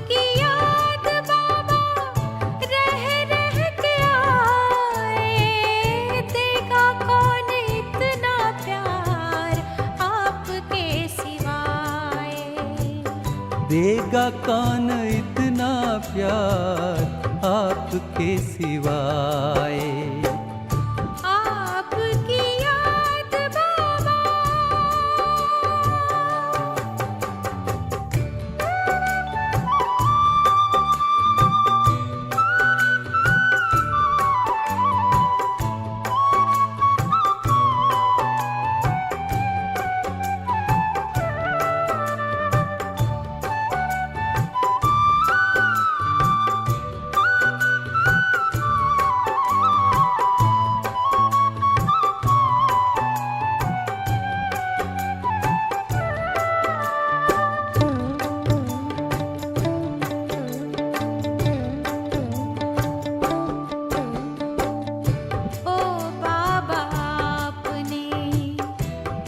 आपकी याद बाबा रह रह के आए, देगा कौन इतना प्यार आपके सिवाय। देगा कौन इतना प्यार आपके सिवाय। आपकी याद बाबा। ओ बाबा आपने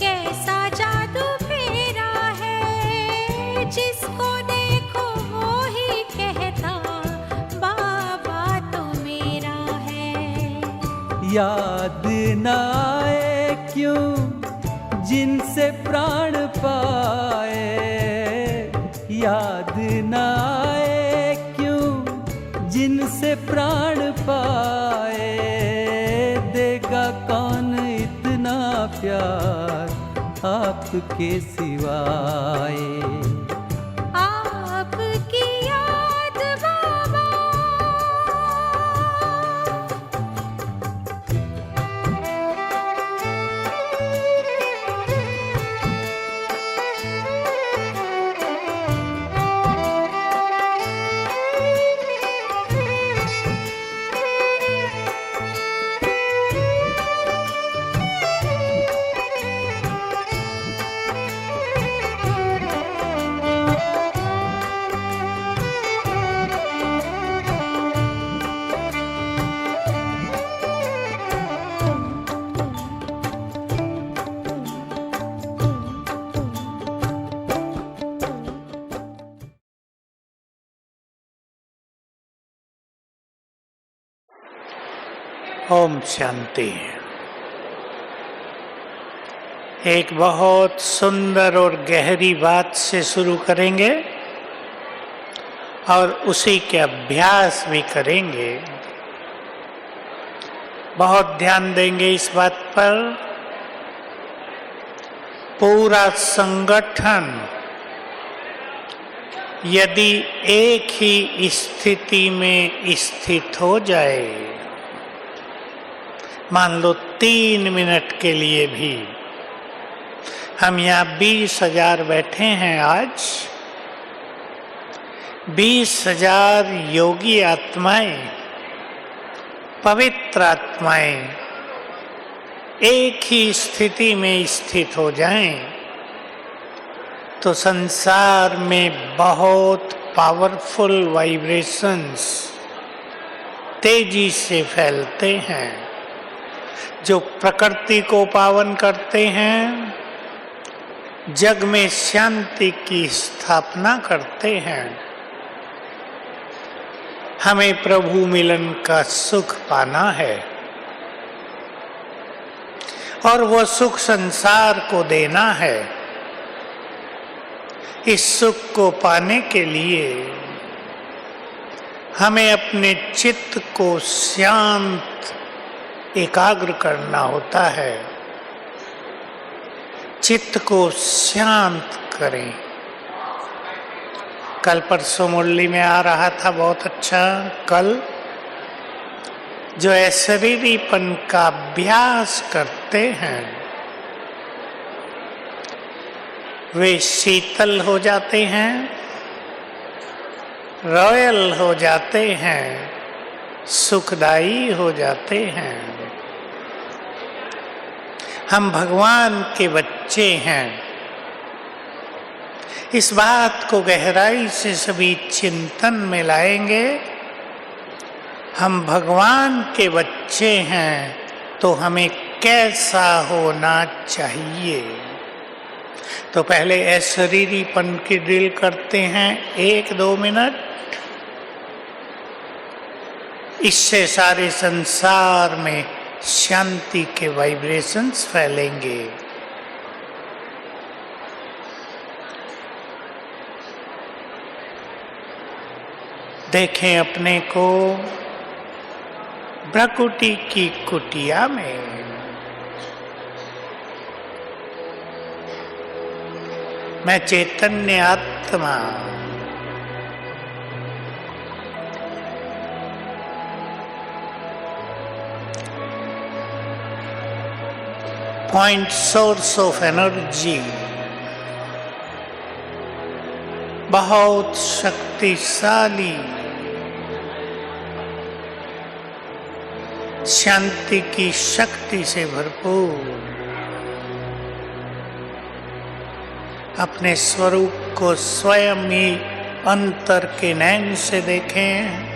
कैसा जादू फेरा है, जिसको देखो वो ही कहता बाबा तो मेरा है। याद न आए क्यों जिनसे प्राण पाए, याद न आए क्यों जिनसे प्राण पाए। देगा कौन इतना प्यार आपके सिवाय। आपकी याद बाबा। ओम शांति। एक बहुत सुंदर और गहरी बात से शुरू करेंगे और उसी के अभ्यास भी करेंगे। बहुत ध्यान देंगे इस बात पर। पूरा संगठन यदि एक ही स्थिति में स्थित हो जाए, मान लो 3 मिनट के लिए भी, हम यहाँ 20,000 बैठे हैं आज, 20,000 योगी आत्माएं, पवित्र आत्माएं एक ही स्थिति में स्थित हो जाएं, तो संसार में बहुत पावरफुल वाइब्रेशंस तेजी से फैलते हैं, जो प्रकृति को पावन करते हैं, जग में शांति की स्थापना करते हैं। हमें प्रभु मिलन का सुख पाना है और वह सुख संसार को देना है। इस सुख को पाने के लिए हमें अपने चित्त को शांत एकाग्र करना होता है। चित्त को शांत करें। कल परसों मुरली में आ रहा था बहुत अच्छा। कल जो अशरीरीपन का अभ्यास करते हैं वे शीतल हो जाते हैं, रॉयल हो जाते हैं, सुखदायी हो जाते हैं। हम भगवान के बच्चे हैं। इस बात को गहराई से सभी चिंतन में लाएंगे। हम भगवान के बच्चे हैं तो हमें कैसा होना चाहिए। तो पहले अशरीरीपन की ड्रिल करते हैं 1-2 मिनट। इससे सारे संसार में शांति के वाइब्रेशंस फैलेंगे। देखें अपने को प्रकृति की कुटिया में। मैं चैतन्य आत्मा पॉइंट सोर्स ऑफ एनर्जी, बहुत शक्तिशाली, शांति की शक्ति से भरपूर अपने स्वरूप को स्वयं ही अंतर के नैन से देखें।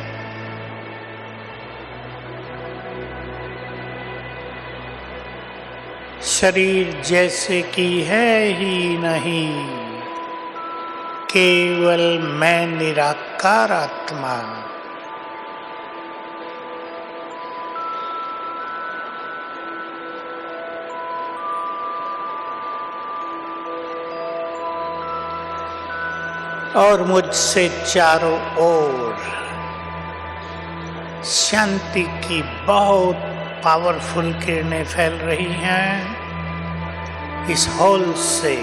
शरीर जैसे कि है ही नहीं, केवल मैं निराकार आत्मा। और मुझसे चारों ओर शांति की बहुत पावरफुल किरणें फैल रही हैं। इस हॉल से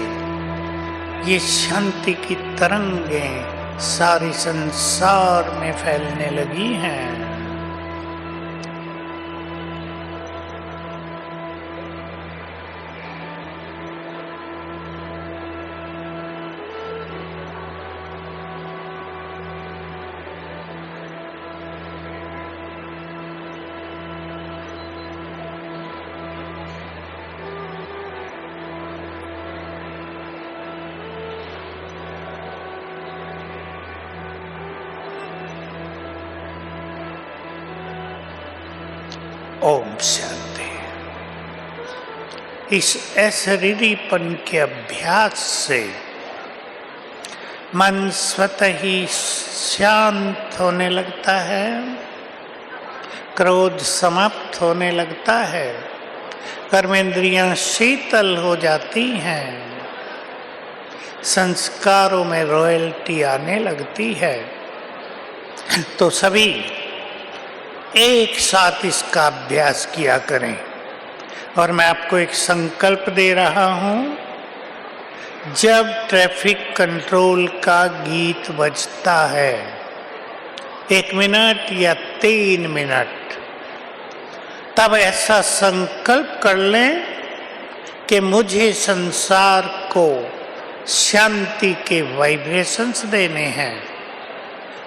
ये शांति की तरंगें सारे संसार में फैलने लगी हैं। ओम शांति। इस अशरीरीपन के अभ्यास से मन स्वतः ही शांत होने लगता है, क्रोध समाप्त होने लगता है, कर्मेंद्रियां शीतल हो जाती हैं, संस्कारों में रॉयल्टी आने लगती है। तो सभी एक साथ इसका अभ्यास किया करें। और मैं आपको एक संकल्प दे रहा हूं, जब ट्रैफिक कंट्रोल का गीत बजता है 1 मिनट या 3 मिनट, तब ऐसा संकल्प कर लें कि मुझे संसार को शांति के वाइब्रेशंस देने हैं।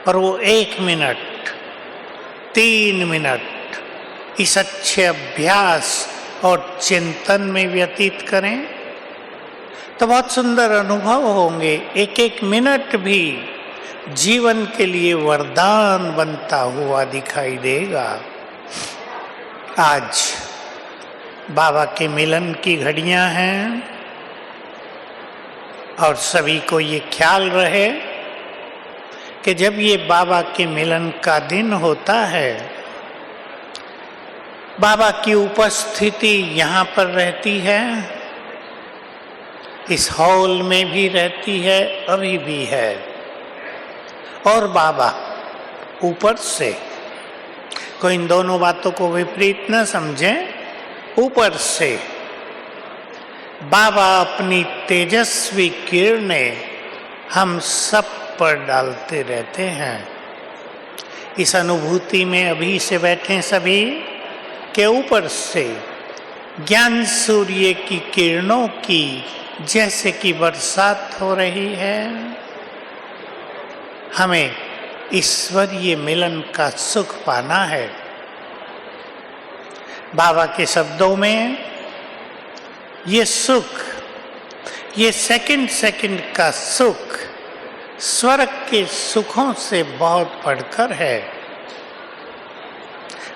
और वो 1 मिनट 3 मिनट इस अच्छे अभ्यास और चिंतन में व्यतीत करें तो बहुत सुंदर अनुभव होंगे। 1-1 मिनट भी जीवन के लिए वरदान बनता हुआ दिखाई देगा। आज बाबा के मिलन की घड़ियां हैं और सभी को ये ख्याल रहे कि जब ये बाबा के मिलन का दिन होता है, बाबा की उपस्थिति यहाँ पर रहती है, इस हॉल में भी रहती है, अभी भी है। और बाबा ऊपर से, कोई इन दोनों बातों को विपरीत न समझें, ऊपर से बाबा अपनी तेजस्वी किरणें हम सब पर डालते रहते हैं। इस अनुभूति में अभी से बैठे सभी के ऊपर से ज्ञान सूर्य की किरणों की जैसे कि बरसात हो रही है। हमें ईश्वरीय मिलन का सुख पाना है। बाबा के शब्दों में ये सुख, ये सेकंड सेकंड का सुख स्वर्ग के सुखों से बहुत बढ़कर है।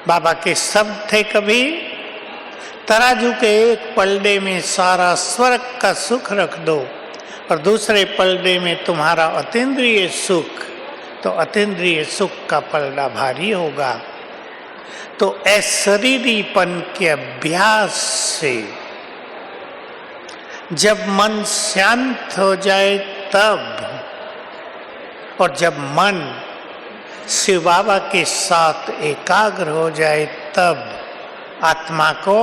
बाबा के शब्द थे कभी, तराजू के एक पलड़े में सारा स्वर्ग का सुख रख दो और दूसरे पलड़े में तुम्हारा अतीन्द्रिय सुख, तो अतीन्द्रिय सुख का पलड़ा भारी होगा। तो अशरीरीपन के अभ्यास से जब मन शांत हो जाए तब, और जब मन शिव बाबा के साथ एकाग्र हो जाए तब आत्मा को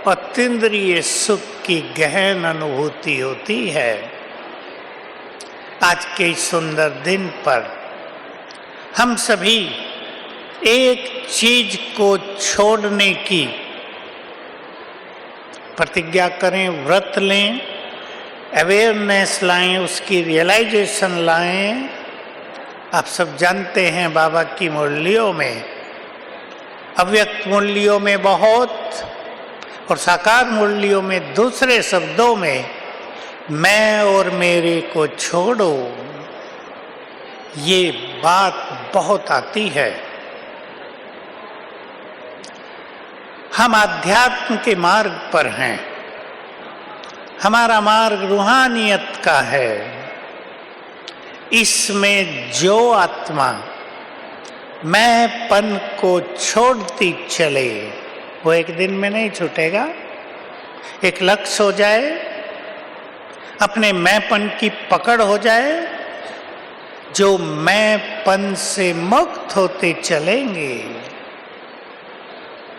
अतीन्द्रिय सुख की गहन अनुभूति होती है। आज के सुंदर दिन पर हम सभी एक चीज को छोड़ने की प्रतिज्ञा करें, व्रत लें, अवेयरनेस लाएं, उसकी रियलाइजेशन लाएं। आप सब जानते हैं बाबा की मुरलियों में, अव्यक्त मुरलियों में बहुत और साकार मुरलियों में दूसरे शब्दों में मैं और मेरे को छोड़ो, ये बात बहुत आती है। हम आध्यात्म के मार्ग पर हैं, हमारा मार्ग रूहानियत का है। इसमें जो आत्मा मैंपन को छोड़ती चले वो एक दिन में नहीं छूटेगा। एक लक्ष्य हो जाए, अपने मैंपन की पकड़ हो जाए, जो मैंपन से मुक्त होते चलेंगे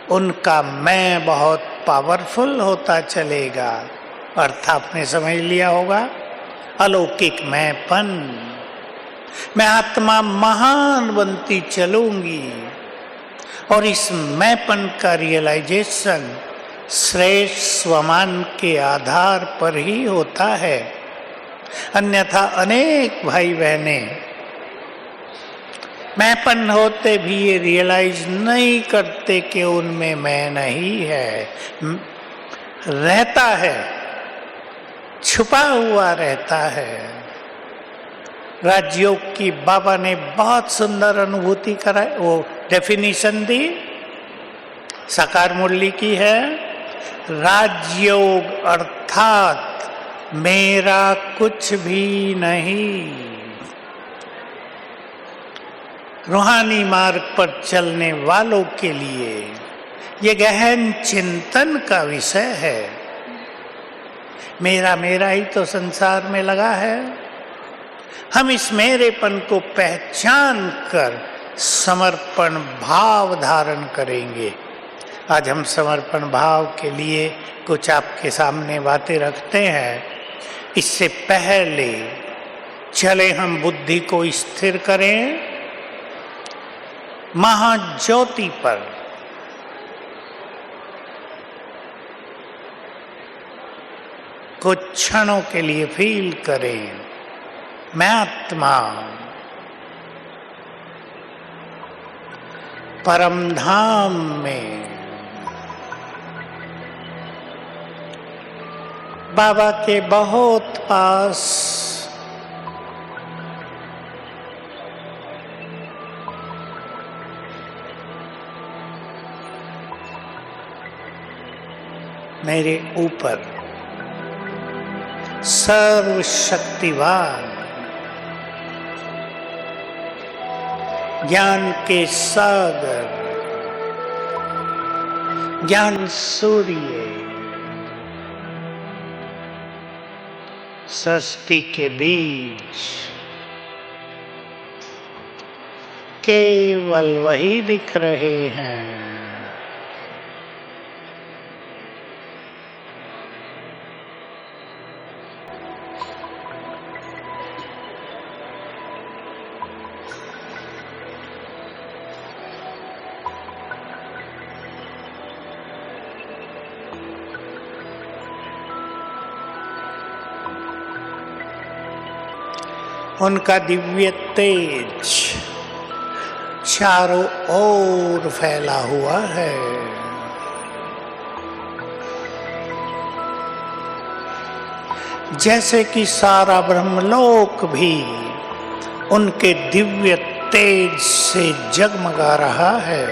उनका मैं बहुत पावरफुल होता चलेगा। अर्थ आपने समझ लिया होगा, अलौकिक मैंपन। मैं आत्मा महान बनती चलूंगी और इस मैंपन का रियलाइजेशन श्रेष्ठ स्वमान के आधार पर ही होता है। अन्यथा अनेक भाई बहने मैंपन होते भी ये रियलाइज नहीं करते कि उनमें मैं नहीं है, रहता है, छुपा हुआ रहता है। राजयोग की बाबा ने बहुत सुंदर अनुभूति कराई, वो डेफिनेशन दी, साकार मुरली की है। राजयोग अर्थात मेरा कुछ भी नहीं। रूहानी मार्ग पर चलने वालों के लिए ये गहन चिंतन का विषय है। मेरा मेरा ही तो संसार में लगा है। हम इस मेरेपन को पहचान कर समर्पण भाव धारण करेंगे। आज हम समर्पण भाव के लिए कुछ आपके सामने बातें रखते हैं। इससे पहले चले हम बुद्धि को स्थिर करें महाज्योति पर। कुछ क्षणों के लिए फील करें, मैं आत्मा परम धाम में बाबा के बहुत पास मेरे ऊपर सर्वशक्तिवान ज्ञान के सागर, ज्ञान सूर्य सृष्टि के बीच केवल वही दिख रहे हैं। उनका दिव्य तेज चारों ओर फैला हुआ है। जैसे कि सारा ब्रह्मलोक भी उनके दिव्य तेज से जगमगा रहा है।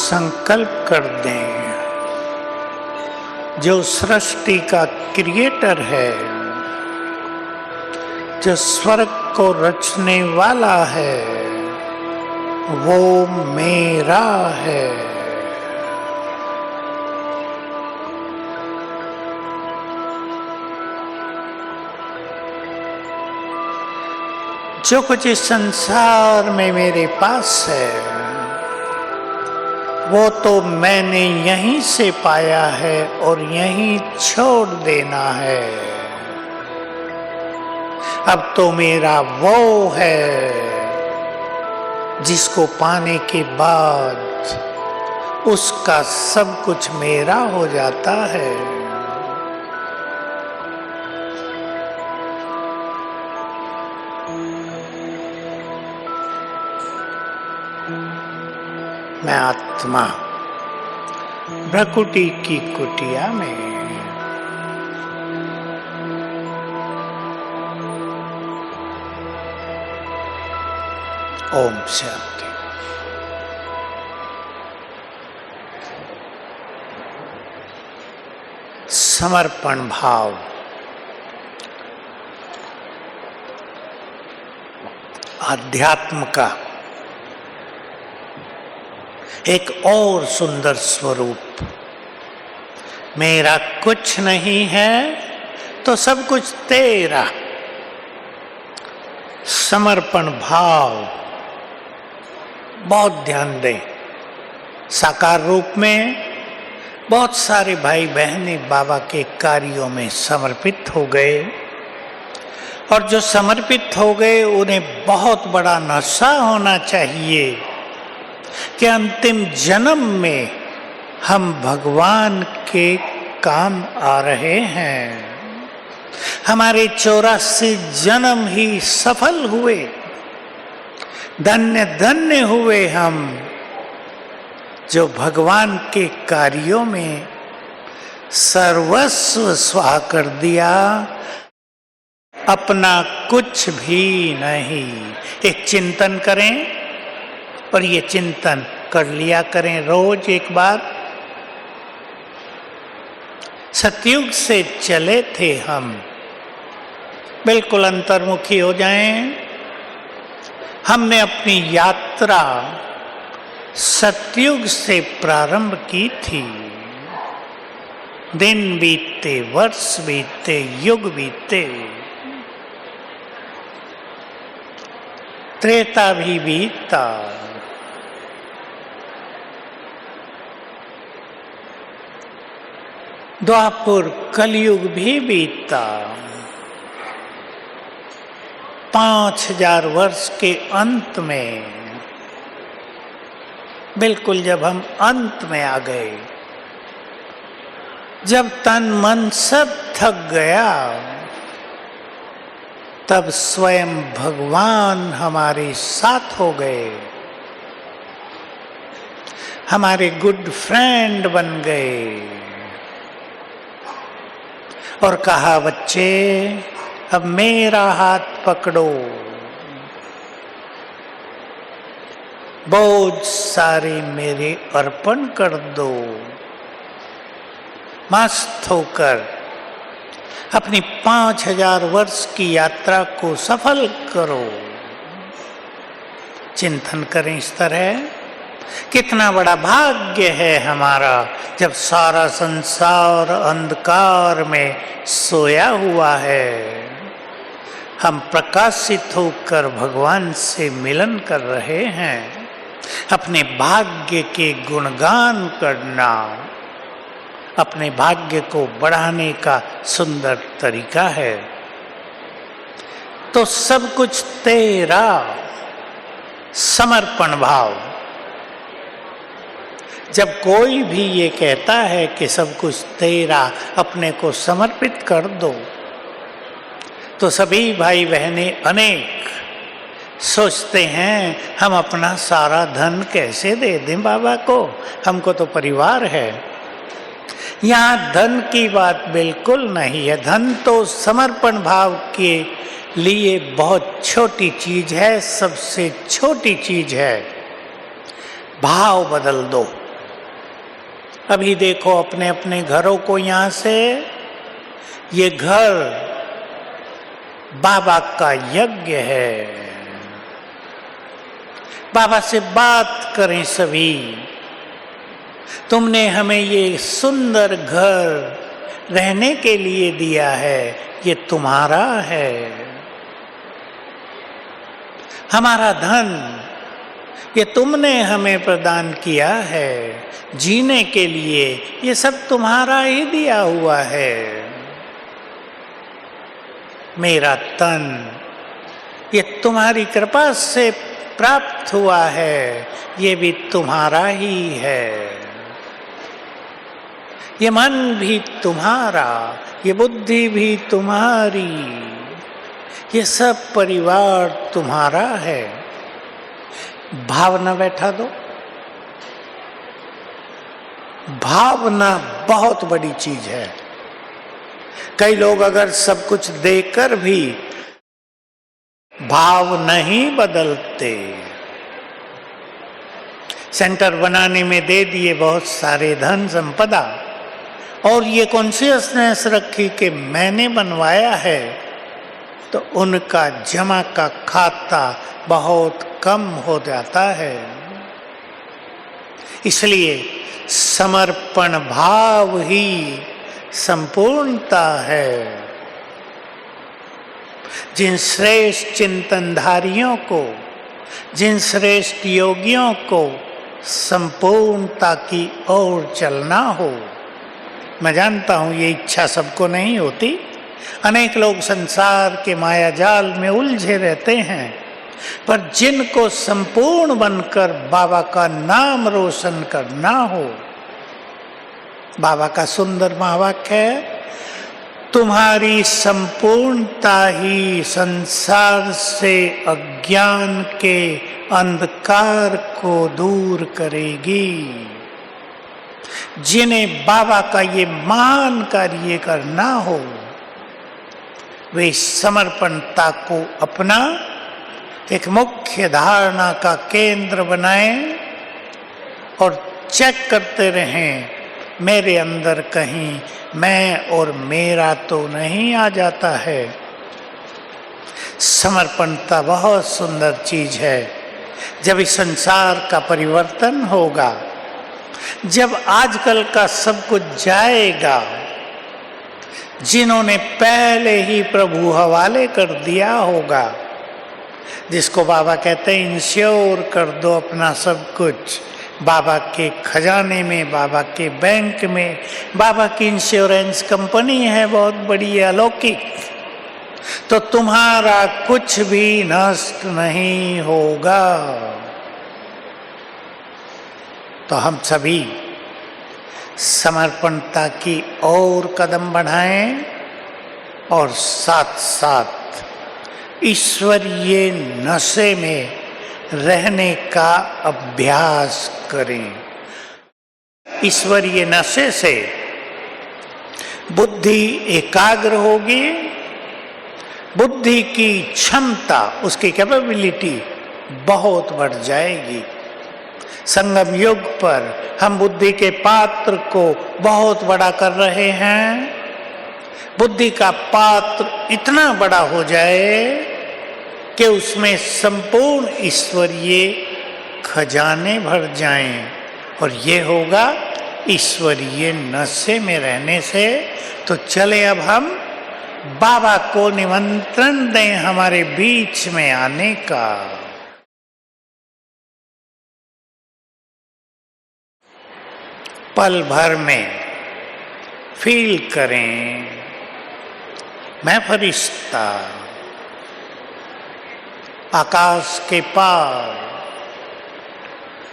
संकल्प कर दें, जो सृष्टि का क्रिएटर है, जो स्वर्ग को रचने वाला है, वो मेरा है। जो कुछ इस संसार में मेरे पास है, वो तो मैंने यहीं से पाया है और यहीं छोड़ देना है। अब तो मेरा वो है जिसको पाने के बाद उसका सब कुछ मेरा हो जाता है। मैं आत्मा भ्रकुटी की कुटिया में ओम शांति। समर्पण भाव आध्यात्म का एक और सुंदर स्वरूप। मेरा कुछ नहीं है तो सब कुछ तेरा। समर्पण भाव बहुत ध्यान दें। साकार रूप में बहुत सारे भाई बहनें बाबा के कार्यों में समर्पित हो गए, और जो समर्पित हो गए उन्हें बहुत बड़ा नशा होना चाहिए कि अंतिम जन्म में हम भगवान के काम आ रहे हैं। हमारे 84 जन्म ही सफल हुए, धन्य धन्य हुए हम, जो भगवान के कार्यों में सर्वस्व स्वाह कर दिया, अपना कुछ भी नहीं। एक चिंतन करें, और ये चिंतन कर लिया करें रोज एक बार। सतयुग से चले थे हम, बिल्कुल अंतर्मुखी हो जाएं। हमने अपनी यात्रा सतयुग से प्रारंभ की थी। दिन बीतते, वर्ष बीतते, युग बीतते, त्रेता भी बीता, द्वापर कलयुग भी बीता। 5000 वर्ष के अंत में, बिल्कुल जब हम अंत में आ गए, जब तन मन सब थक गया, तब स्वयं भगवान हमारे साथ हो गए, हमारे गुड फ्रेंड बन गए और कहा, बच्चे अब मेरा हाथ पकड़ो, बोझ सारे मेरे अर्पण कर दो, मस्त होकर अपनी 5000 वर्ष की यात्रा को सफल करो। चिंतन करें इस तरह। कितना बड़ा भाग्य है हमारा, जब सारा संसार अंधकार में सोया हुआ है, हम प्रकाशित होकर भगवान से मिलन कर रहे हैं। अपने भाग्य के गुणगान करना अपने भाग्य को बढ़ाने का सुंदर तरीका है। तो सब कुछ तेरा, समर्पण भाव। जब कोई भी ये कहता है कि सब कुछ तेरा, अपने को समर्पित कर दो, तो सभी भाई बहनें अनेक सोचते हैं, हम अपना सारा धन कैसे दे दें बाबा को, हमको तो परिवार है। यहाँ धन की बात बिल्कुल नहीं है। धन तो समर्पण भाव के लिए बहुत छोटी चीज है, सबसे छोटी चीज है। भाव बदल दो। अभी देखो अपने अपने घरों को, यहां से ये घर बाबा का यज्ञ है। बाबा से बात करें सभी। तुमने हमें ये सुंदर घर रहने के लिए दिया है, ये तुम्हारा है। हमारा धन ये तुमने हमें प्रदान किया है जीने के लिए, ये सब तुम्हारा ही दिया हुआ है। मेरा तन ये तुम्हारी कृपा से प्राप्त हुआ है, ये भी तुम्हारा ही है। ये मन भी तुम्हारा, ये बुद्धि भी तुम्हारी, ये सब परिवार तुम्हारा है। भावना बैठा दो। भावना बहुत बड़ी चीज है। कई लोग अगर सब कुछ देकर भी भाव नहीं बदलते, सेंटर बनाने में दे दिए बहुत सारे धन संपदा और ये कॉन्शियसनेस रखी कि मैंने बनवाया है, तो उनका जमा का खाता बहुत कम हो जाता है। इसलिए समर्पण भाव ही संपूर्णता है। जिन श्रेष्ठ चिंतनधारियों को, जिन श्रेष्ठ योगियों को संपूर्णता की ओर चलना हो, मैं जानता हूं ये इच्छा सबको नहीं होती। अनेक लोग संसार के माया जाल में उलझे रहते हैं, पर जिनको संपूर्ण बनकर बाबा का नाम रोशन करना हो, बाबा का सुंदर महावाक्य है, तुम्हारी संपूर्णता ही संसार से अज्ञान के अंधकार को दूर करेगी। जिन्हें बाबा का ये महान कार्य करना हो, वे समर्पणता को अपना एक मुख्य धारणा का केंद्र बनाएं और चेक करते रहें, मेरे अंदर कहीं मैं और मेरा तो नहीं आ जाता है। समर्पणता बहुत सुंदर चीज है। जब इस संसार का परिवर्तन होगा, जब आजकल का सब कुछ जाएगा, जिन्होंने पहले ही प्रभु हवाले कर दिया होगा, जिसको बाबा कहते हैं इंश्योर कर दो अपना सब कुछ बाबा के खजाने में, बाबा के बैंक में। बाबा की इंश्योरेंस कंपनी है बहुत बड़ी अलौकिक, तो तुम्हारा कुछ भी नष्ट नहीं होगा। तो हम सभी समर्पणता की ओर कदम बढ़ाएं और साथ साथ ईश्वरीय नशे में रहने का अभ्यास करें। ईश्वरीय नशे से बुद्धि एकाग्र होगी, बुद्धि की क्षमता, उसकी कैपेबिलिटी बहुत बढ़ जाएगी। संगम युग पर हम बुद्धि के पात्र को बहुत बड़ा कर रहे हैं। बुद्धि का पात्र इतना बड़ा हो जाए कि उसमें संपूर्ण ईश्वरीय खजाने भर जाएं, और ये होगा ईश्वरीय नशे में रहने से। तो चले अब हम बाबा को निमंत्रण दें हमारे बीच में आने का। पल भर में फील करें, मैं फरिश्ता आकाश के पार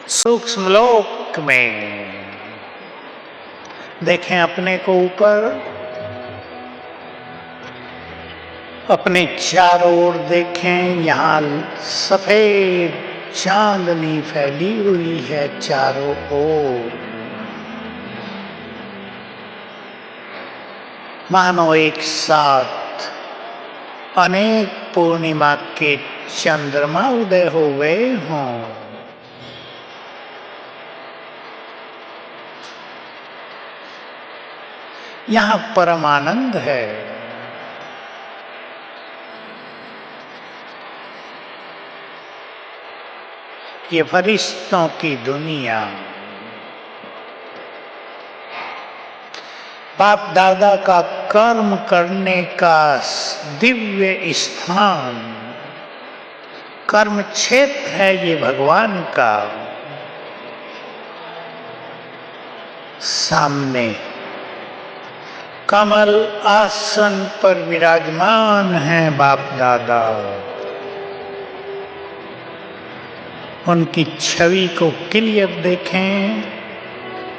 सूक्ष्म लोक में। देखें अपने को ऊपर, अपने चारों ओर देखें। यहाँ सफेद चांदनी फैली हुई है चारों ओर, मानो एक साथ अनेक पूर्णिमा के चंद्रमा उदय हो गए हों। यहाँ परम आनंद है। ये फरिश्तों की दुनिया, बाप दादा का कर्म करने का दिव्य स्थान, कर्म क्षेत्र है ये भगवान का। सामने कमल आसन पर विराजमान हैं बाप दादा। उनकी छवि को क्लियर देखें,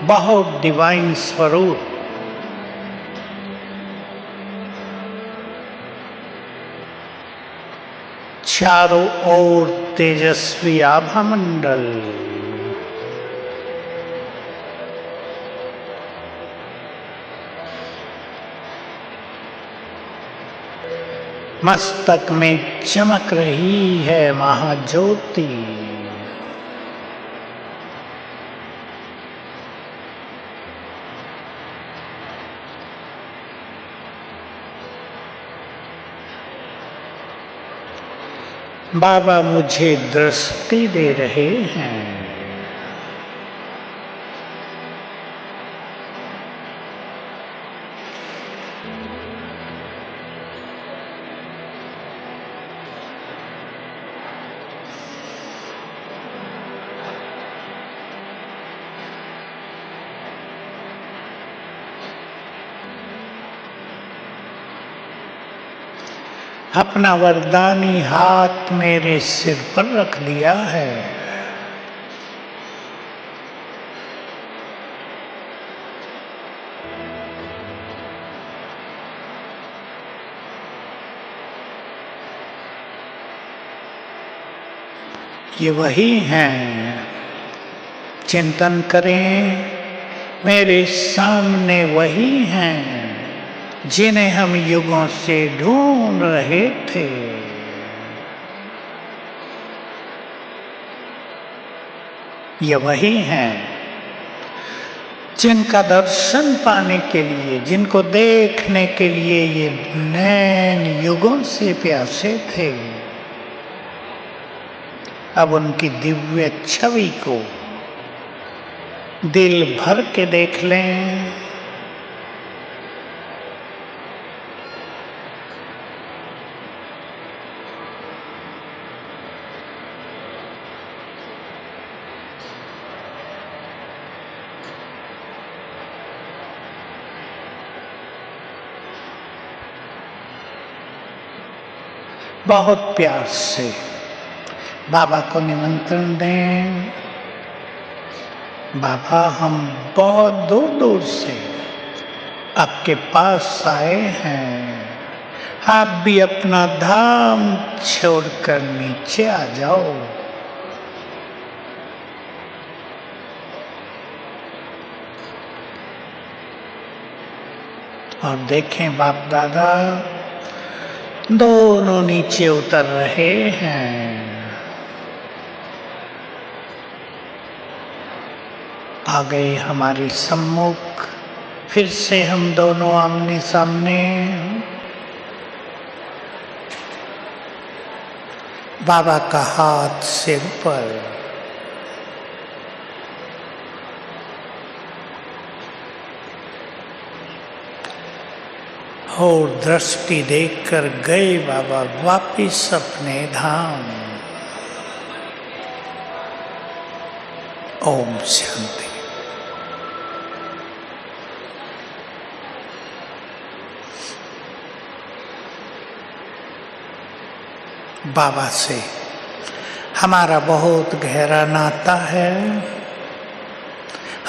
बहुत डिवाइन स्वरूप। चारों ओर तेजस्वी आभा मंडल, मस्तक में चमक रही है महाज्योति। बाबा मुझे दृष्टि दे रहे हैं। अपना वरदानी हाथ मेरे सिर पर रख दिया है। ये वही हैं, चिंतन करें, मेरे सामने वही हैं जिन्हें हम युगों से ढूंढ रहे थे। ये वही हैं जिनका दर्शन पाने के लिए, जिनको देखने के लिए ये नैन युगों से प्यासे थे। अब उनकी दिव्य छवि को दिल भर के देख लें। बहुत प्यार से बाबा को निमंत्रण दें। बाबा, हम बहुत दूर दूर से आपके पास आए हैं, आप भी अपना धाम छोड़कर नीचे आ जाओ। और देखें बाप दादा दोनों नीचे उतर रहे हैं। आ गए हमारे सम्मुख, फिर से हम दोनों आमने सामने। बाबा का हाथ सिर पर, और दृष्टि देखकर गए बाबा वापिस अपने धाम। ओम शांति। बाबा से हमारा बहुत गहरा नाता है।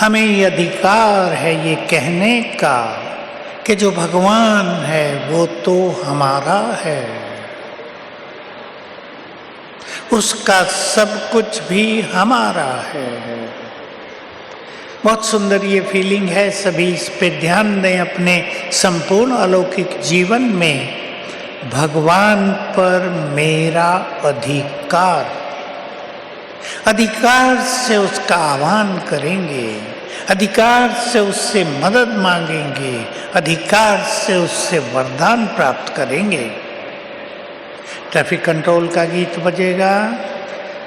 हमें ये अधिकार है ये कहने का कि जो भगवान है वो तो हमारा है, उसका सब कुछ भी हमारा है। बहुत सुंदर ये फीलिंग है। सभी इस पे ध्यान दें। अपने संपूर्ण अलौकिक जीवन में भगवान पर मेरा अधिकार, अधिकार से उसका आह्वान करेंगे। अधिकार से उससे मदद मांगेंगे, अधिकार से उससे वरदान प्राप्त करेंगे। ट्रैफिक कंट्रोल का गीत बजेगा,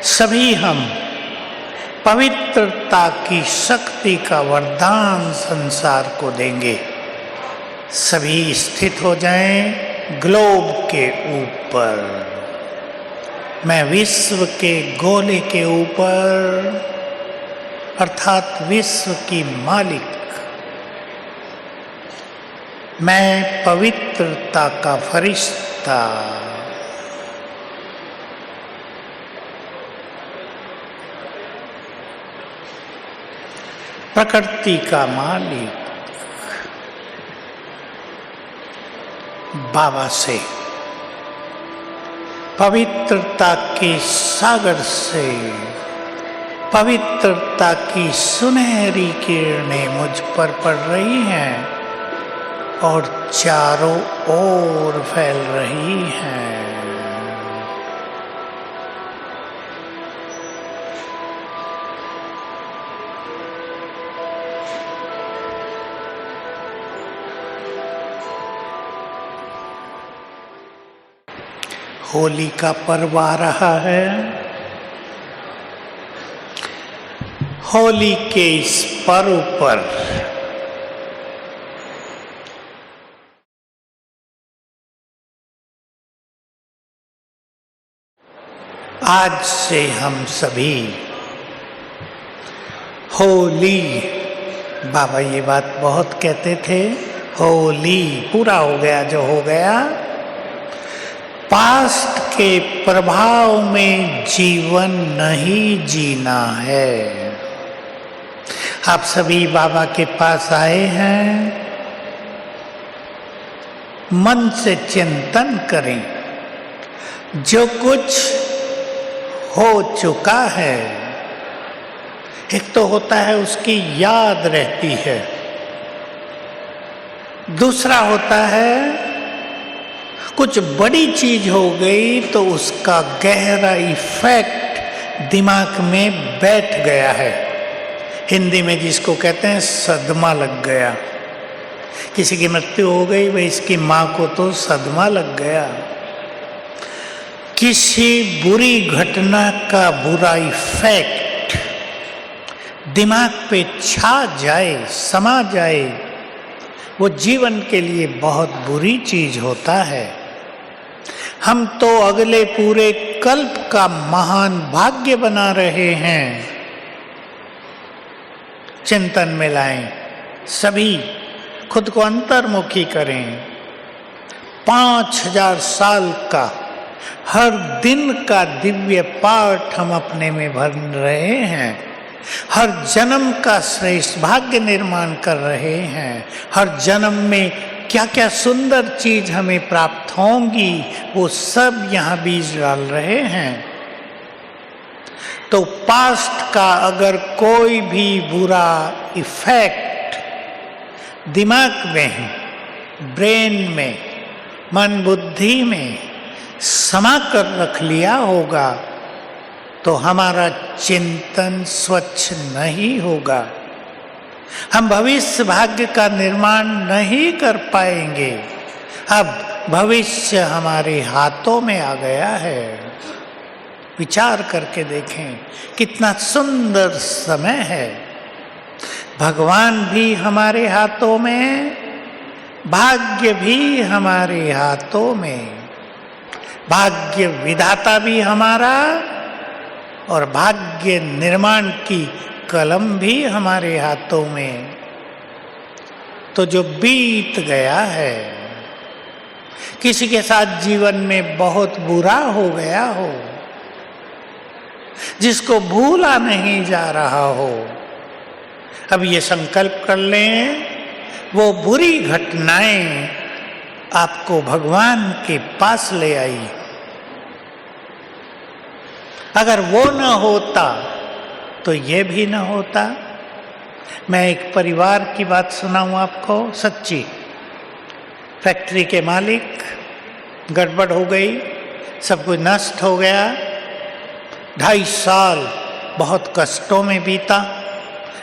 सभी हम पवित्रता की शक्ति का वरदान संसार को देंगे। सभी स्थित हो जाएं ग्लोब के ऊपर, मैं विश्व के गोले के ऊपर अर्थात विश्व की मालिक, मैं पवित्रता का फरिश्ता। प्रकृति का मालिक बाबा से, पवित्रता के सागर से पवित्रता की सुनहरी किरणें मुझ पर पड़ रही हैं और चारों ओर फैल रही हैं। होली का पर्व आ रहा है। होली के इस पर्व पर आज से हम सभी होली, बाबा ये बात बहुत कहते थे, होली पूरा हो गया जो हो गया, पास्ट के प्रभाव में जीवन नहीं जीना है। आप सभी बाबा के पास आए हैं, मन से चिंतन करें, जो कुछ हो चुका है, एक तो होता है उसकी याद रहती है, दूसरा होता है कुछ बड़ी चीज हो गई तो उसका गहरा इफेक्ट दिमाग में बैठ गया है। हिंदी में जिसको कहते हैं सदमा लग गया। किसी की मृत्यु हो गई, भाई इसकी माँ को तो सदमा लग गया। किसी बुरी घटना का बुरा इफेक्ट दिमाग पे छा जाए, समा जाए, वो जीवन के लिए बहुत बुरी चीज होता है। हम तो अगले पूरे कल्प का महान भाग्य बना रहे हैं। चिंतन में लाएं, सभी खुद को अंतर्मुखी करें। 5000 साल का हर दिन का दिव्य पाठ हम अपने में भर रहे हैं। हर जन्म का श्रेष्ठ भाग्य निर्माण कर रहे हैं। हर जन्म में क्या क्या सुंदर चीज हमें प्राप्त होंगी, वो सब यहाँ बीज डाल रहे हैं। तो पास्ट का अगर कोई भी बुरा इफेक्ट दिमाग में, ब्रेन में, मन बुद्धि में समा कर रख लिया होगा तो हमारा चिंतन स्वच्छ नहीं होगा। हम भविष्य भाग्य का निर्माण नहीं कर पाएंगे। अब भविष्य हमारे हाथों में आ गया है। विचार करके देखें कितना सुंदर समय है। भगवान भी हमारे हाथों में, भाग्य भी हमारे हाथों में, भाग्य विधाता भी हमारा और भाग्य निर्माण की कलम भी हमारे हाथों में। तो जो बीत गया है, किसी के साथ जीवन में बहुत बुरा हो गया हो, जिसको भूला नहीं जा रहा हो, अब ये संकल्प कर लें वो बुरी घटनाएं आपको भगवान के पास ले आई। अगर वो न होता तो ये भी न होता। मैं एक परिवार की बात सुनाऊं आपको, सच्ची। फैक्ट्री के मालिक, गड़बड़ हो गई, सब कुछ नष्ट हो गया। 2.5 साल बहुत कष्टों में बीता।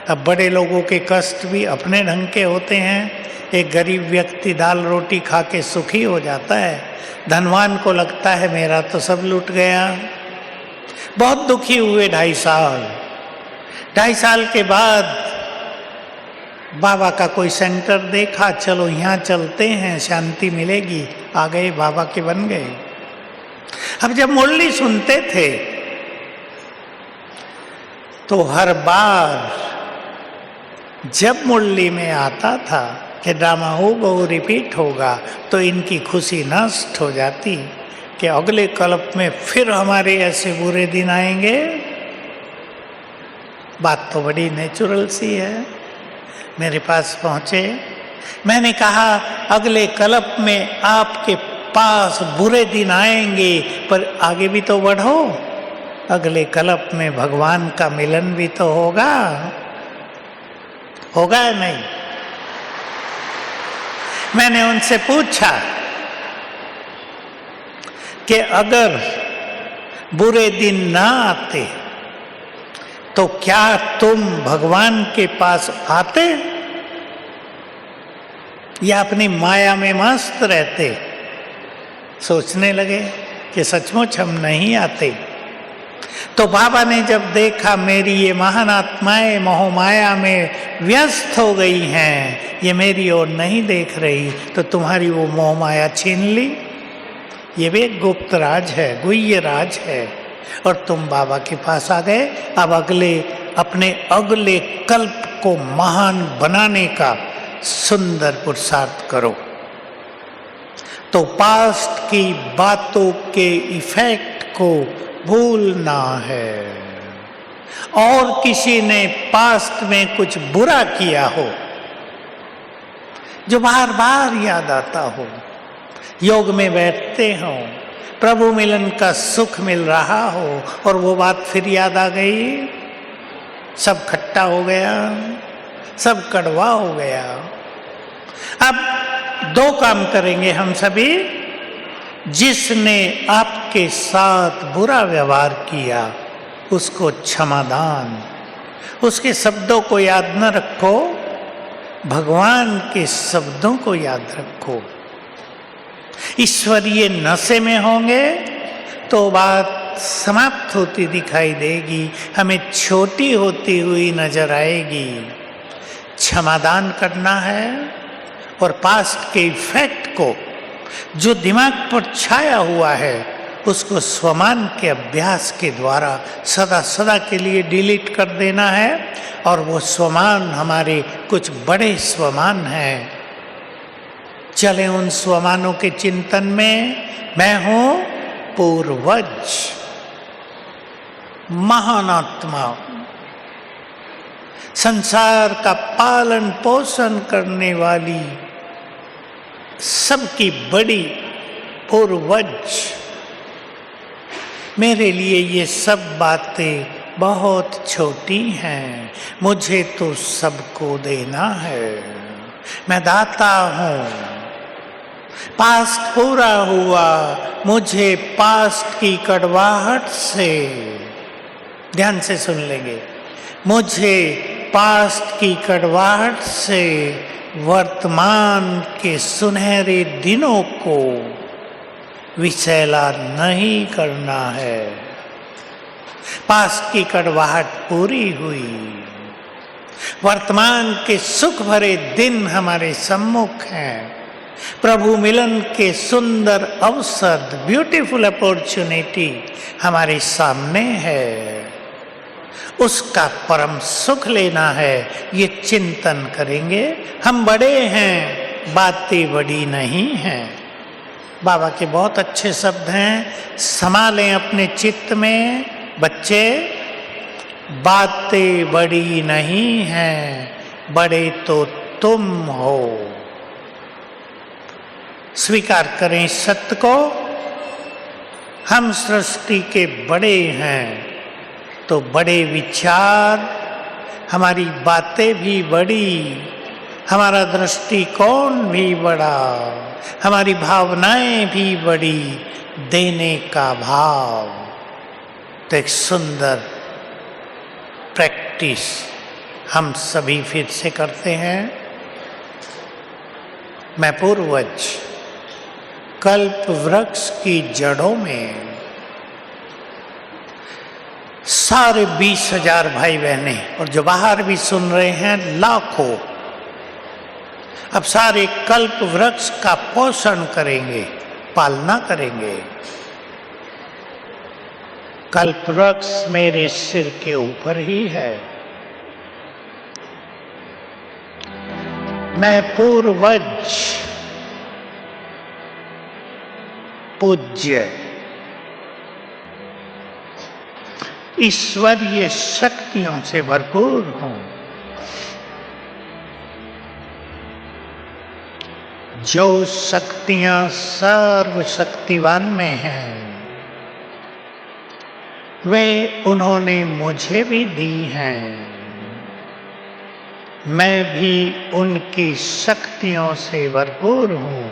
अब बड़े लोगों के कष्ट भी अपने ढंग के होते हैं। एक गरीब व्यक्ति दाल रोटी खा के सुखी हो जाता है, धनवान को लगता है मेरा तो सब लूट गया। बहुत दुखी हुए 2.5 साल के बाद बाबा का कोई सेंटर देखा, चलो यहाँ चलते हैं शांति मिलेगी। आ गए, बाबा के बन गए। अब जब मुरली सुनते थे तो हर बार जब मुरली में आता था कि ड्रामा होगा वो रिपीट होगा, तो इनकी खुशी नष्ट हो जाती कि अगले कल्प में फिर हमारे ऐसे बुरे दिन आएंगे। बात तो बड़ी नेचुरल सी है। मेरे पास पहुंचे, मैंने कहा अगले कल्प में आपके पास बुरे दिन आएंगे, पर आगे भी तो बढ़ो, अगले कल्प में भगवान का मिलन भी तो होगा या नहीं। मैंने उनसे पूछा कि अगर बुरे दिन ना आते तो क्या तुम भगवान के पास आते या अपनी माया में मस्त रहते? सोचने लगे कि सचमुच हम नहीं आते। तो बाबा ने जब देखा मेरी ये महान आत्माएं मोह माया में व्यस्त हो गई हैं, ये मेरी ओर नहीं देख रही, तो तुम्हारी वो मोह माया छीन ली। ये भी एक गुप्त राज है, गुह्य राज है, और तुम बाबा के पास आ गए। अब अपने अगले कल्प को महान बनाने का सुंदर पुरुषार्थ करो। तो पास्ट की बातों के इफेक्ट को भूलना है। और किसी ने पास्ट में कुछ बुरा किया हो जो बार बार याद आता हो, योग में बैठते हो, प्रभु मिलन का सुख मिल रहा हो और वो बात फिर याद आ गई, सब खट्टा हो गया, सब कड़वा हो गया। अब 2 काम करेंगे हम सभी। जिसने आपके साथ बुरा व्यवहार किया उसको क्षमादान, उसके शब्दों को याद न रखो, भगवान के शब्दों को याद रखो। ईश्वरीय नशे में होंगे तो बात समाप्त होती दिखाई देगी, हमें छोटी होती हुई नजर आएगी। क्षमादान करना है और पास्ट के इफेक्ट को जो दिमाग पर छाया हुआ है उसको स्वमान के अभ्यास के द्वारा सदा सदा के लिए डिलीट कर देना है। और वो स्वमान हमारे कुछ बड़े स्वमान हैं। चले उन स्वमानों के चिंतन में। मैं हूं पूर्वज, महान आत्मा, संसार का पालन पोषण करने वाली, सबकी बड़ी पूर्वज। मेरे लिए ये सब बातें बहुत छोटी हैं, मुझे तो सबको देना है। मैं दाता हूँ। पास्ट पूरा हुआ, मुझे पास्ट की कड़वाहट से, ध्यान से सुन लेंगे, मुझे पास्ट की कड़वाहट से वर्तमान के सुनहरे दिनों को विषैला नहीं करना है। पास्ट की कड़वाहट पूरी हुई, वर्तमान के सुख भरे दिन हमारे सम्मुख हैं। प्रभु मिलन के सुंदर अवसर, ब्यूटीफुल अपॉर्चुनिटी हमारे सामने है। उसका परम सुख लेना है, ये चिंतन करेंगे। हम बड़े हैं, बातें बड़ी नहीं हैं। बाबा के बहुत अच्छे शब्द हैं, संभालें अपने चित्त में बच्चे। बातें बड़ी नहीं हैं, बड़े तो तुम हो। स्वीकार करें सत्य को। हम सृष्टि के बड़े हैं, तो बड़े विचार, हमारी बातें भी बड़ी, हमारा दृष्टिकोण भी बड़ा, हमारी भावनाएं भी बड़ी, देने का भाव। तो एक सुंदर प्रैक्टिस हम सभी फिर से करते हैं। मैं पूर्वज कल्प वृक्ष की जड़ों में सारे 20,000 भाई बहने और जो बाहर भी सुन रहे हैं लाखों, अब सारे कल्प वृक्ष का पोषण करेंगे, पालना करेंगे। कल्प वृक्ष मेरे सिर के ऊपर ही है। मैं पूर्वज पूज्य ईश्वरीय शक्तियों से भरपूर हूं, जो शक्तियां सर्वशक्तिवान में हैं वे उन्होंने मुझे भी दी हैं। मैं भी उनकी शक्तियों से भरपूर हूं।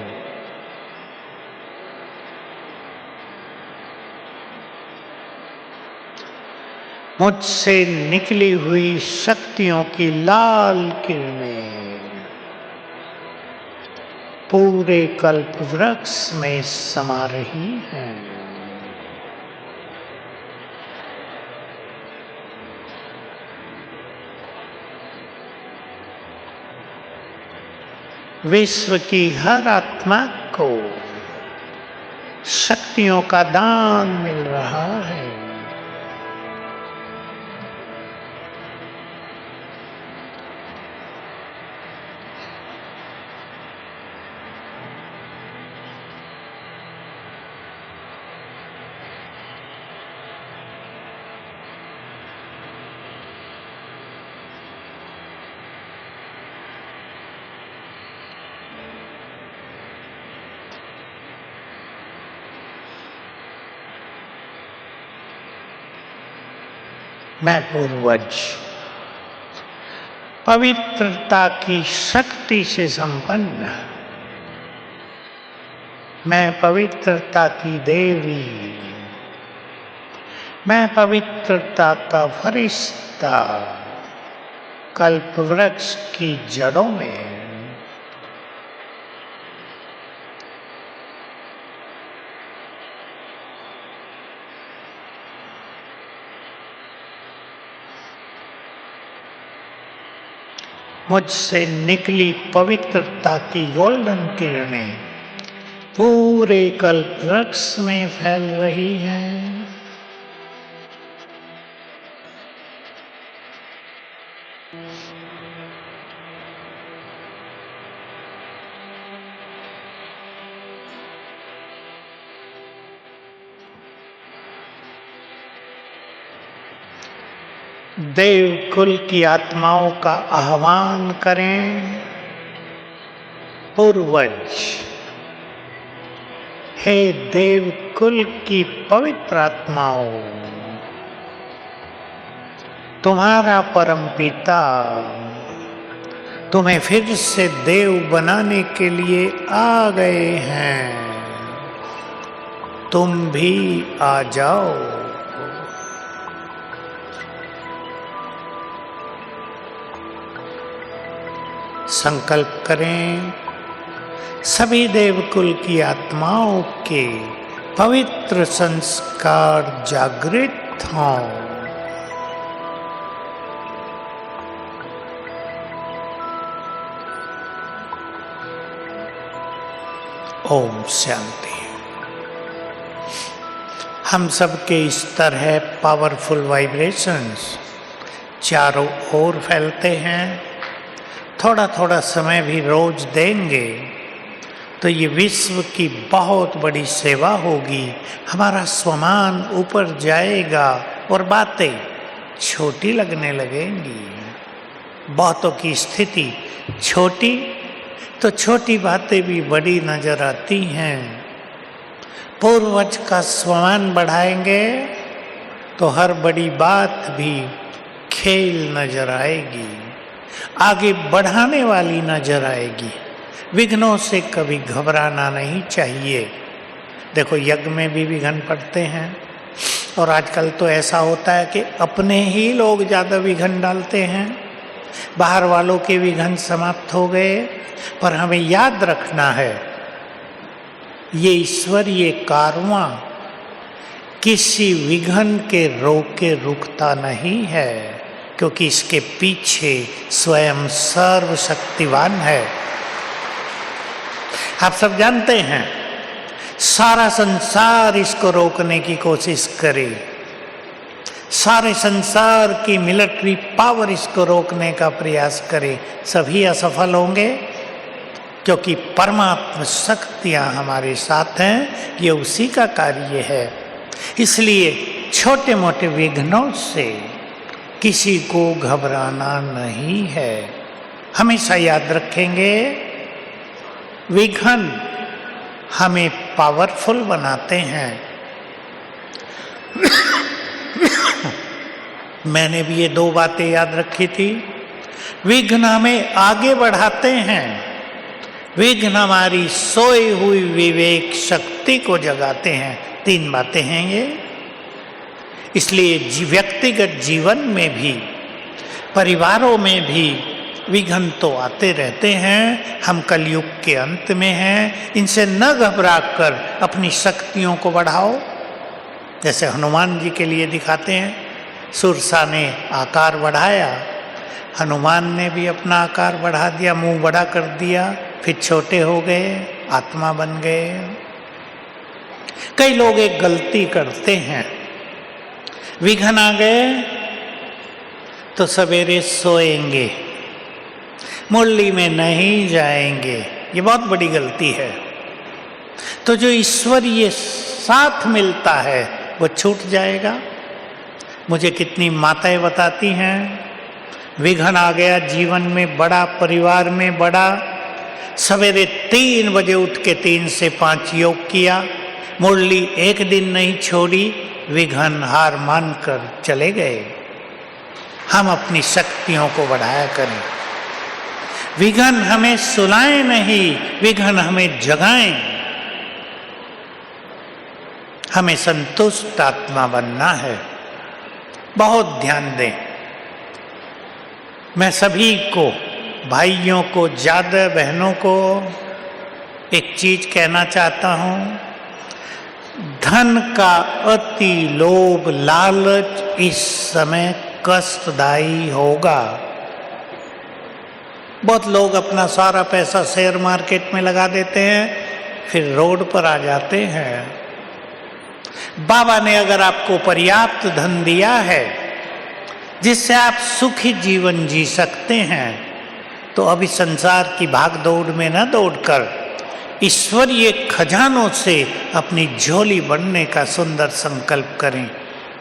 मुझसे निकली हुई शक्तियों की लाल किरणें पूरे कल्प वृक्ष में समा रही हैं। विश्व की हर आत्मा को शक्तियों का दान मिल रहा है। मैं पूर्वज पवित्रता की शक्ति से संपन्न, मैं पवित्रता की देवी, मैं पवित्रता का फरिश्ता कल्प वृक्ष की जड़ों में मुझसे निकली पवित्रता की गोल्डन किरणें पूरे कल्प वृक्ष में फैल रही हैं। देव कुल की आत्माओं का आह्वान करें। पूर्वज, हे देव कुल की पवित्र आत्माओं, तुम्हारा परम पिता तुम्हें फिर से देव बनाने के लिए आ गए हैं। तुम भी आ जाओ। संकल्प करें, सभी देवकुल की आत्माओं के पवित्र संस्कार जागृत हों। ओम शांति। हम सबके स्तर है पावरफुल वाइब्रेशंस चारों ओर फैलते हैं। थोड़ा थोड़ा समय भी रोज देंगे तो ये विश्व की बहुत बड़ी सेवा होगी। हमारा स्वमान ऊपर जाएगा और बातें छोटी लगने लगेंगी। बहुतों की स्थिति छोटी तो छोटी बातें भी बड़ी नजर आती हैं। पूर्वज का स्वमान बढ़ाएंगे तो हर बड़ी बात भी खेल नजर आएगी, आगे बढ़ाने वाली नजर आएगी। विघ्नों से कभी घबराना नहीं चाहिए। देखो यज्ञ में भी विघ्न पड़ते हैं और आजकल तो ऐसा होता है कि अपने ही लोग ज़्यादा विघ्न डालते हैं। बाहर वालों के विघ्न समाप्त हो गए, पर हमें याद रखना है ये ईश्वरीय कारवां किसी विघ्न के रोके रुकता नहीं है, क्योंकि इसके पीछे स्वयं सर्वशक्तिवान है। आप सब जानते हैं सारा संसार इसको रोकने की कोशिश करे, सारे संसार की मिलिट्री पावर इसको रोकने का प्रयास करे, सभी असफल होंगे, क्योंकि परमात्मा शक्तियां हमारे साथ हैं, ये उसी का कार्य है। इसलिए छोटे मोटे विघ्नों से किसी को घबराना नहीं है। हमेशा याद रखेंगे विघ्न हमें पावरफुल बनाते हैं। मैंने भी ये दो बातें याद रखी थी। विघ्न हमें आगे बढ़ाते हैं, विघ्न हमारी सोई हुई विवेक शक्ति को जगाते हैं। तीन बातें हैं ये। इसलिए व्यक्तिगत जीवन में भी, परिवारों में भी विघ्न तो आते रहते हैं। हम कलयुग के अंत में हैं, इनसे न घबरा कर अपनी शक्तियों को बढ़ाओ। जैसे हनुमान जी के लिए दिखाते हैं, सुरसा ने आकार बढ़ाया, हनुमान ने भी अपना आकार बढ़ा दिया, मुंह बड़ा कर दिया, फिर छोटे हो गए, आत्मा बन गए। कई लोग एक गलती करते हैं, विघ्न आ गए तो सवेरे सोएंगे, मुरली में नहीं जाएंगे। ये बहुत बड़ी गलती है। तो जो ईश्वरीय साथ मिलता है वो छूट जाएगा। मुझे कितनी माताएं बताती हैं, विघ्न आ गया जीवन में, बड़ा परिवार में, बड़ा सवेरे 3 बजे उठ के 3 से 5 योग किया, मुरली एक दिन नहीं छोड़ी, विघ्न हार मानकर चले गए। हम अपनी शक्तियों को बढ़ाया करें। विघ्न हमें सुलाएं नहीं, विघ्न हमें जगाएं। हमें संतुष्ट आत्मा बनना है। बहुत ध्यान दें। मैं सभी को, भाइयों को ज्यादा, बहनों को एक चीज कहना चाहता हूं। धन का अति लोभ, लालच इस समय कष्टदायी होगा। बहुत लोग अपना सारा पैसा शेयर मार्केट में लगा देते हैं, फिर रोड पर आ जाते हैं। बाबा ने अगर आपको पर्याप्त धन दिया है जिससे आप सुखी जीवन जी सकते हैं, तो अभी संसार की भाग दौड़ में न दौड़कर ईश्वरीय खजानों से अपनी झोली बनने का सुंदर संकल्प करें।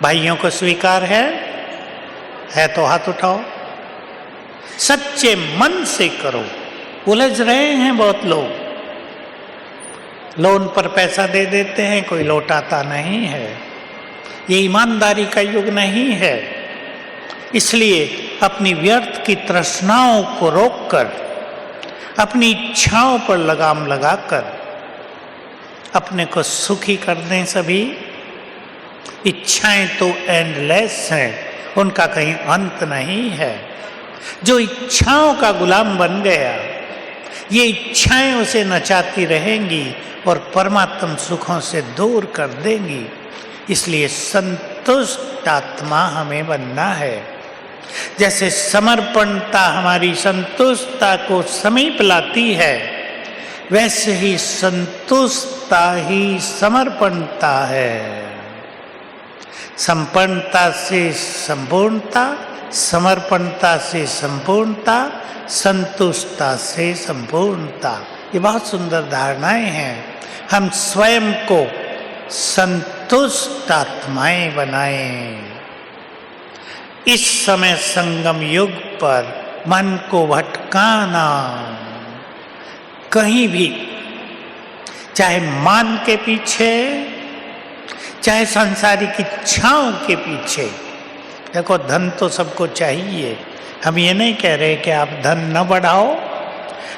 भाइयों को स्वीकार है तो हाथ उठाओ। सच्चे मन से करो। उलझ रहे हैं बहुत लोग, लोन पर पैसा दे देते हैं, कोई लौटाता नहीं है। ये ईमानदारी का युग नहीं है। इसलिए अपनी व्यर्थ की तृष्णाओं को रोककर, अपनी इच्छाओं पर लगाम लगाकर अपने को सुखी कर दें। सभी इच्छाएं तो एंडलेस हैं, उनका कहीं अंत नहीं है। जो इच्छाओं का गुलाम बन गया, ये इच्छाएं उसे नचाती रहेंगी और परमात्म सुखों से दूर कर देंगी। इसलिए संतुष्ट आत्मा हमें बनना है। जैसे समर्पणता हमारी संतुष्टता को समीप लाती है, वैसे ही संतुष्टता ही समर्पणता है। संपन्नता से संपूर्णता, समर्पणता से संपूर्णता, संतुष्टता से संपूर्णता। ये बहुत सुंदर धारणाएं हैं। हम स्वयं को संतुष्ट आत्माएं बनाएं। इस समय संगम युग पर मन को भटकाना, कहीं भी, चाहे मान के पीछे, चाहे सांसारिक इच्छाओं के पीछे। देखो, धन तो सबको चाहिए, हम ये नहीं कह रहे कि आप धन न बढ़ाओ,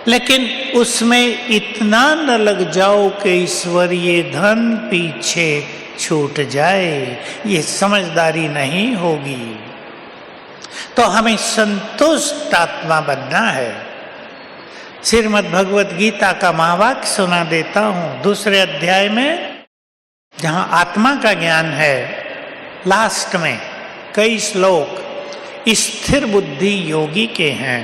लेकिन उसमें इतना न लग जाओ कि ईश्वरीय धन पीछे छूट जाए। ये समझदारी नहीं होगी। तो हमें संतुष्ट आत्मा बनना है। श्रीमद् भगवत गीता का महावाक्य सुना देता हूं, 2 अध्याय में, जहां आत्मा का ज्ञान है, लास्ट में कई श्लोक स्थिर बुद्धि योगी के हैं।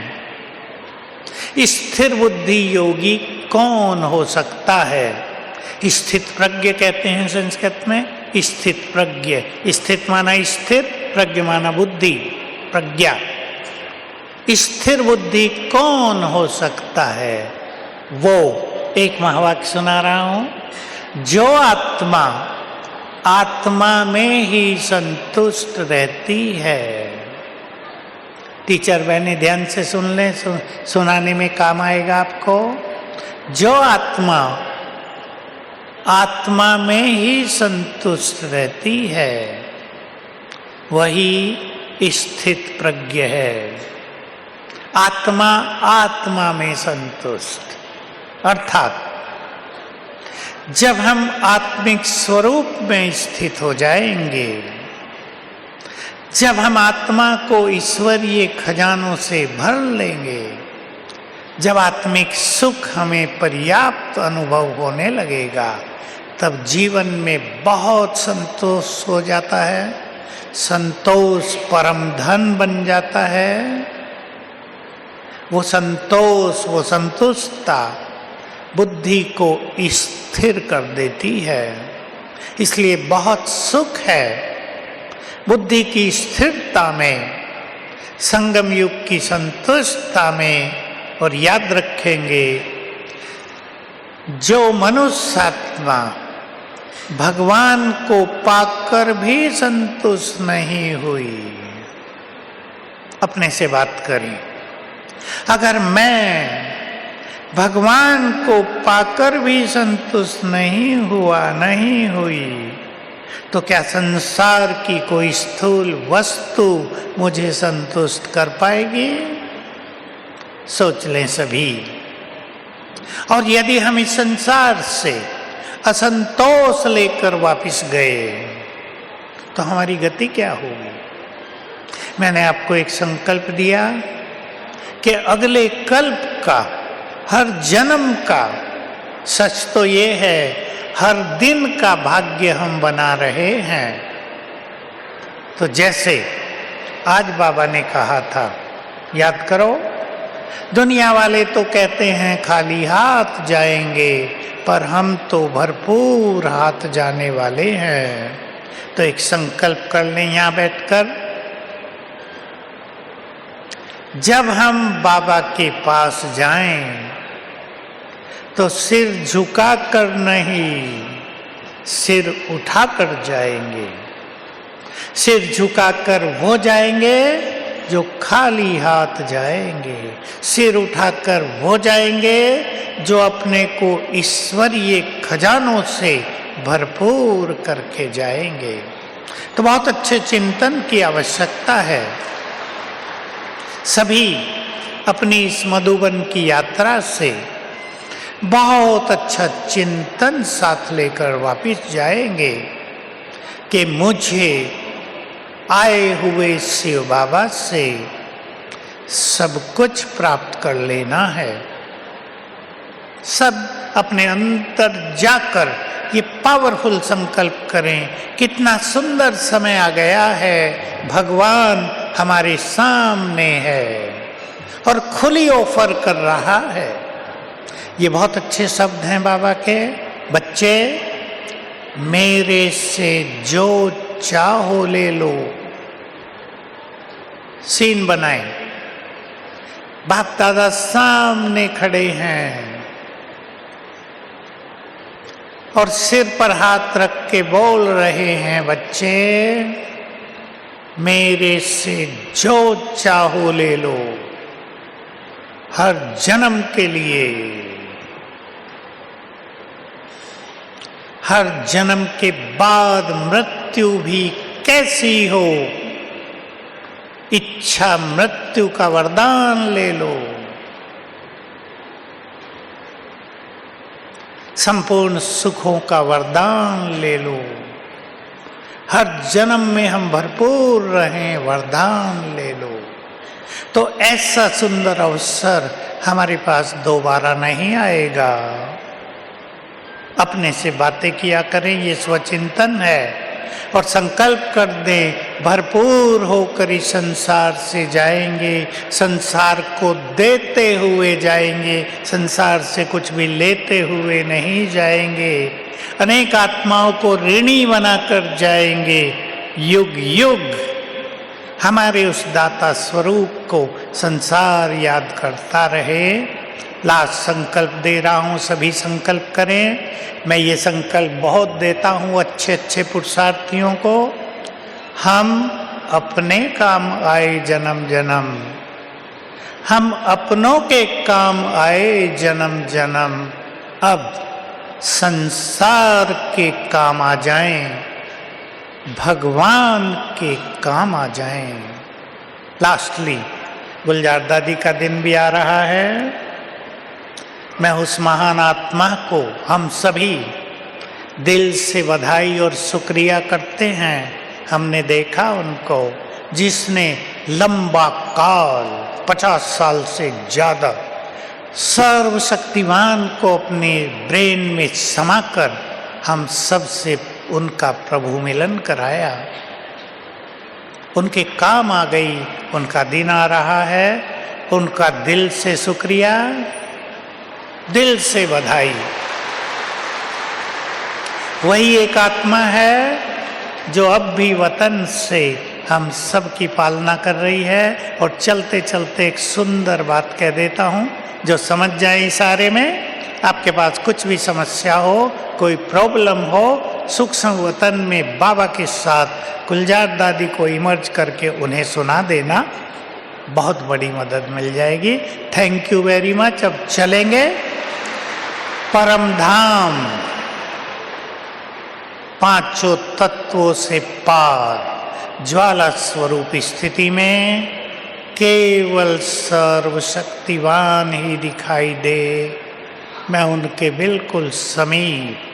स्थिर बुद्धि योगी कौन हो सकता है? स्थित प्रज्ञ कहते हैं संस्कृत में, स्थित प्रज्ञ। स्थित माना स्थिर, प्रज्ञ माना बुद्धि, प्रज्ञा। स्थिर बुद्धि कौन हो सकता है? वो एक महावाक्य सुना रहा हूं, जो आत्मा आत्मा में ही संतुष्ट रहती है। टीचर बहने ध्यान से सुन लें, सुनाने में काम आएगा आपको। जो आत्मा आत्मा में ही संतुष्ट रहती है, वही स्थित प्रज्ञ है। आत्मा आत्मा में संतुष्ट, अर्थात जब हम आत्मिक स्वरूप में स्थित हो जाएंगे, जब हम आत्मा को ईश्वरीय खजानों से भर लेंगे, जब आत्मिक सुख हमें पर्याप्त अनुभव होने लगेगा, तब जीवन में बहुत संतोष हो जाता है। संतोष परम धन बन जाता है। वो संतोष, वो संतुष्टता बुद्धि को स्थिर कर देती है। इसलिए बहुत सुख है बुद्धि की स्थिरता में, संगम युग की संतुष्टता में। और याद रखेंगे, जो मनुष्य आत्मा भगवान को पाकर भी संतुष्ट नहीं हुई, अपने से बात करें, अगर मैं भगवान को पाकर भी संतुष्ट नहीं हुआ, नहीं हुई, तो क्या संसार की कोई स्थूल वस्तु मुझे संतुष्ट कर पाएगी? सोच लें सभी। और यदि हम इस संसार से असंतोष लेकर वापस गए, तो हमारी गति क्या होगी? मैंने आपको एक संकल्प दिया कि अगले कल्प का, हर जन्म का, सच तो ये है हर दिन का भाग्य हम बना रहे हैं। तो जैसे आज बाबा ने कहा था, याद करो, दुनिया वाले तो कहते हैं खाली हाथ जाएंगे, पर हम तो भरपूर हाथ जाने वाले हैं। तो एक संकल्प कर लें यहां बैठकर, जब हम बाबा के पास जाएं तो सिर झुकाकर नहीं, सिर उठाकर जाएंगे। सिर झुकाकर वो जाएंगे जो खाली हाथ जाएंगे, सिर उठाकर वो जाएंगे जो अपने को ईश्वरीय खजानों से भरपूर करके जाएंगे। तो बहुत अच्छे चिंतन की आवश्यकता है। सभी अपनी इस मधुबन की यात्रा से बहुत अच्छा चिंतन साथ लेकर वापिस जाएंगे कि मुझे आए हुए शिव बाबा से सब कुछ प्राप्त कर लेना है। सब अपने अंतर जाकर ये पावरफुल संकल्प करें, कितना सुंदर समय आ गया है, भगवान हमारे सामने है और खुली ऑफर कर रहा है। ये बहुत अच्छे शब्द हैं बाबा के। बच्चे, मेरे से जो चाहो ले लो। सीन बनाए, बाप दादा सामने खड़े हैं और सिर पर हाथ रख के बोल रहे हैं, बच्चे मेरे से जो चाहो ले लो, हर जन्म के लिए, हर जन्म के बाद मृत्यु भी कैसी हो, इच्छा मृत्यु का वरदान ले लो। संपूर्ण सुखों का वरदान ले लो। हर जन्म में हम भरपूर रहें, वरदान ले लो। तो ऐसा सुंदर अवसर हमारे पास दोबारा नहीं आएगा। अपने से बातें किया करें, ये स्वचिंतन है। और संकल्प कर दें, भरपूर होकर इस संसार से जाएंगे, संसार को देते हुए जाएंगे, संसार से कुछ भी लेते हुए नहीं जाएंगे। अनेक आत्माओं को ऋणी बनाकर जाएंगे। युग युग हमारे उस दाता स्वरूप को संसार याद करता रहे। लास्ट संकल्प दे रहा हूँ, सभी संकल्प करें। मैं ये संकल्प बहुत देता हूँ अच्छे अच्छे पुरुषार्थियों को। हम अपने काम आए जन्म जन्म, हम अपनों के काम आए जन्म जन्म, अब संसार के काम आ जाएं, भगवान के काम आ जाएं। लास्टली गुलजार दादी का दिन भी आ रहा है। मैं उस महान आत्मा को, हम सभी दिल से बधाई और शुक्रिया करते हैं। हमने देखा उनको, जिसने लंबा काल 50 साल से ज़्यादा सर्वशक्तिमान को अपने ब्रेन में समाकर हम सब से उनका प्रभु मिलन कराया। उनके काम आ गई, उनका दिन आ रहा है। उनका दिल से शुक्रिया, दिल से बधाई। वही एक आत्मा है जो अब भी वतन से हम सब की पालना कर रही है। और चलते चलते एक सुंदर बात कह देता हूँ, जो समझ जाए इशारे में। आपके पास कुछ भी समस्या हो, कोई प्रॉब्लम हो, सूक्ष्म वतन में बाबा के साथ गुलजार दादी को इमर्ज करके उन्हें सुना देना, बहुत बड़ी मदद मिल जाएगी। Thank you very much. अब चलेंगे परम धाम, पांचों तत्वों से पार ज्वाला स्वरूप स्थिति में केवल सर्वशक्तिवान ही दिखाई दे। मैं उनके बिल्कुल समीप